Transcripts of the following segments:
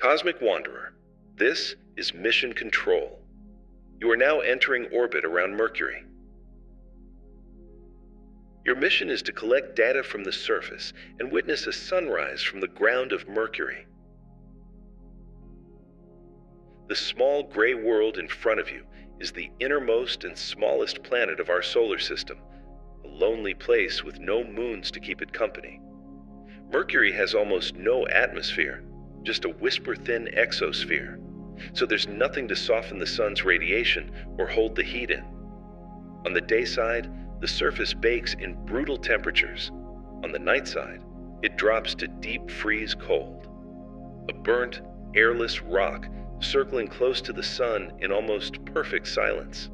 Cosmic Wanderer, this is Mission Control. You are now entering orbit around Mercury. Your mission is to collect data from the surface and witness a sunrise from the ground of Mercury. The small gray world in front of you is the innermost and smallest planet of our solar system, a lonely place with no moons to keep it company. Mercury has almost no atmosphere, just a whisper-thin exosphere, so there's nothing to soften the sun's radiation or hold the heat in. On the day side, the surface bakes in brutal temperatures. On the night side, it drops to deep freeze cold. A burnt, airless rock circling close to the sun in almost perfect silence.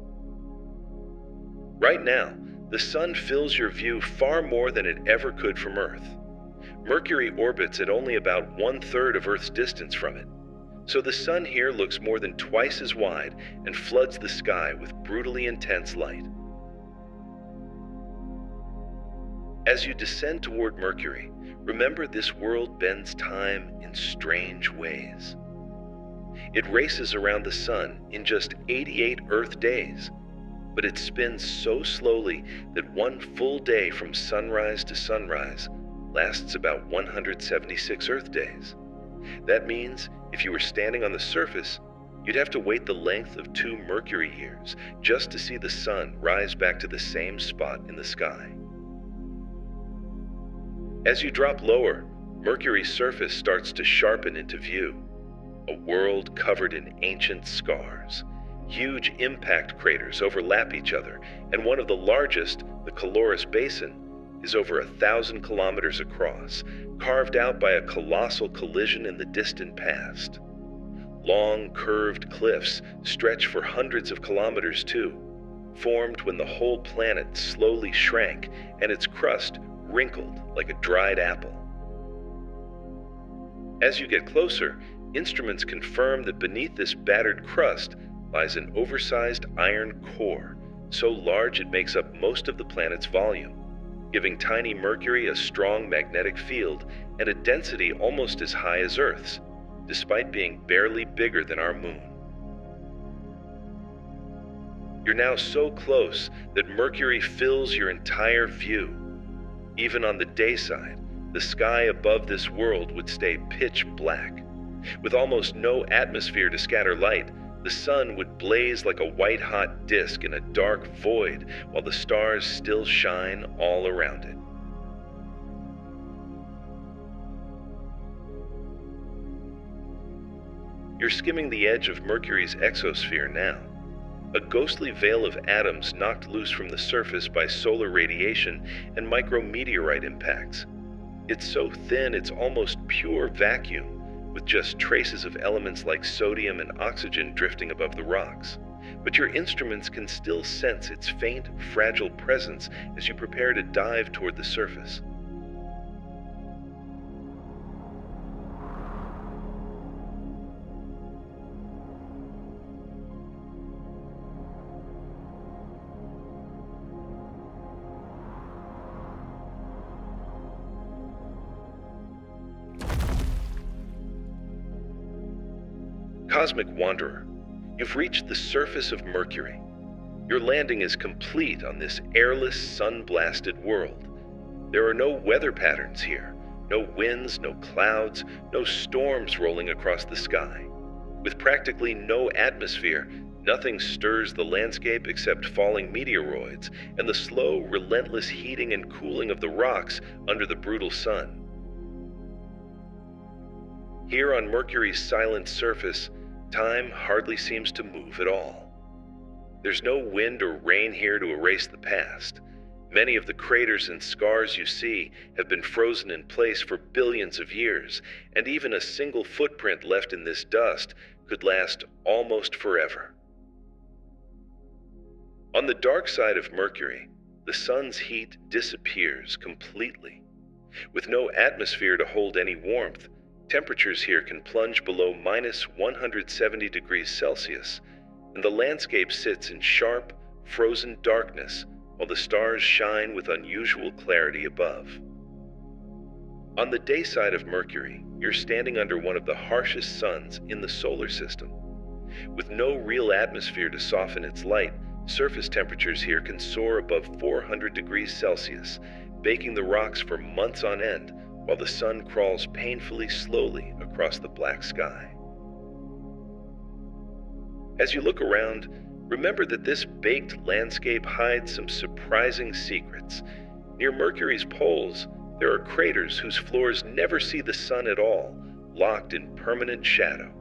Right now, the sun fills your view far more than it ever could from Earth. Mercury orbits at only about 1/3 of Earth's distance from it, so the sun here looks more than twice as wide and floods the sky with brutally intense light. As you descend toward Mercury, remember this world bends time in strange ways. It races around the sun in just 88 Earth days, but it spins so slowly that one full day from sunrise to sunrise lasts about 176 Earth days. That means if you were standing on the surface, you'd have to wait the length of 2 Mercury years just to see the sun rise back to the same spot in the sky. As you drop lower, Mercury's surface starts to sharpen into view, a world covered in ancient scars. Huge impact craters overlap each other, and one of the largest, the Caloris Basin, is over 1,000 kilometers across, carved out by a colossal collision in the distant past. Long, curved cliffs stretch for hundreds of kilometers too, formed when the whole planet slowly shrank and its crust wrinkled like a dried apple. As you get closer, instruments confirm that beneath this battered crust lies an oversized iron core, so large it makes up most of the planet's volume, giving tiny Mercury a strong magnetic field and a density almost as high as Earth's, despite being barely bigger than our moon. You're now so close that Mercury fills your entire view. Even on the day side, the sky above this world would stay pitch black. With almost no atmosphere to scatter light, the sun would blaze like a white-hot disk in a dark void while the stars still shine all around it. You're skimming the edge of Mercury's exosphere now, a ghostly veil of atoms knocked loose from the surface by solar radiation and micrometeorite impacts. It's so thin it's almost pure vacuum, with just traces of elements like sodium and oxygen drifting above the rocks. But your instruments can still sense its faint, fragile presence as you prepare to dive toward the surface. Cosmic Wanderer, you've reached the surface of Mercury. Your landing is complete on this airless, sun-blasted world. There are no weather patterns here, no winds, no clouds, no storms rolling across the sky. With practically no atmosphere, nothing stirs the landscape except falling meteoroids and the slow, relentless heating and cooling of the rocks under the brutal sun. Here on Mercury's silent surface, time hardly seems to move at all. There's no wind or rain here to erase the past. Many of the craters and scars you see have been frozen in place for billions of years, and even a single footprint left in this dust could last almost forever. On the dark side of Mercury, the sun's heat disappears completely. With no atmosphere to hold any warmth, temperatures here can plunge below minus 170 degrees Celsius, and the landscape sits in sharp, frozen darkness while the stars shine with unusual clarity above. On the day side of Mercury, you're standing under one of the harshest suns in the solar system. With no real atmosphere to soften its light, surface temperatures here can soar above 400 degrees Celsius, baking the rocks for months on end while the sun crawls painfully slowly across the black sky. As you look around, remember that this baked landscape hides some surprising secrets. Near Mercury's poles, there are craters whose floors never see the sun at all, locked in permanent shadow.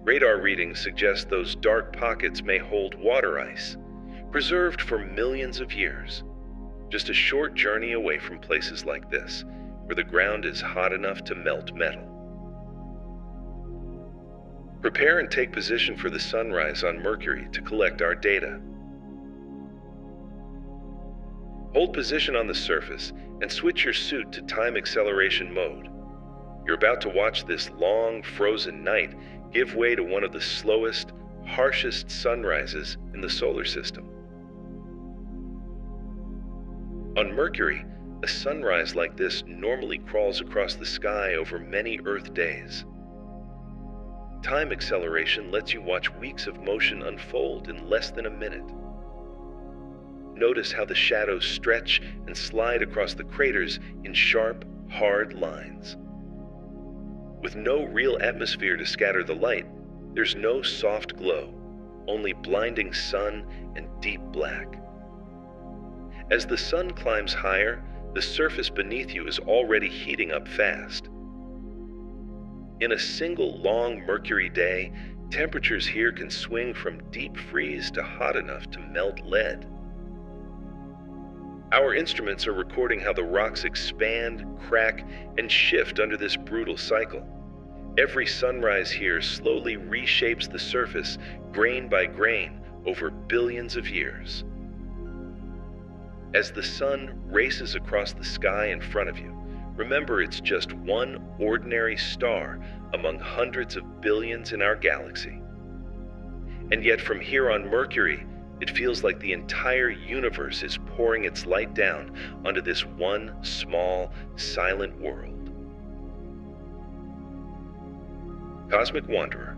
Radar readings suggest those dark pockets may hold water ice, preserved for millions of years. Just a short journey away from places like this, where the ground is hot enough to melt metal. Prepare and take position for the sunrise on Mercury to collect our data. Hold position on the surface and switch your suit to time acceleration mode. You're about to watch this long, frozen night give way to one of the slowest, harshest sunrises in the solar system. On Mercury, a sunrise like this normally crawls across the sky over many Earth days. Time acceleration lets you watch weeks of motion unfold in less than a minute. Notice how the shadows stretch and slide across the craters in sharp, hard lines. With no real atmosphere to scatter the light, there's no soft glow, only blinding sun and deep black. As the sun climbs higher, the surface beneath you is already heating up fast. In a single long Mercury day, temperatures here can swing from deep freeze to hot enough to melt lead. Our instruments are recording how the rocks expand, crack, and shift under this brutal cycle. Every sunrise here slowly reshapes the surface, grain by grain, over billions of years. As the sun races across the sky in front of you, remember it's just one ordinary star among hundreds of billions in our galaxy. And yet from here on Mercury, it feels like the entire universe is pouring its light down onto this one small, silent world. Cosmic Wanderer,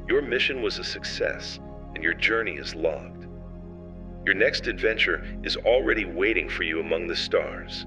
your mission was a success, and your journey is logged. Your next adventure is already waiting for you among the stars.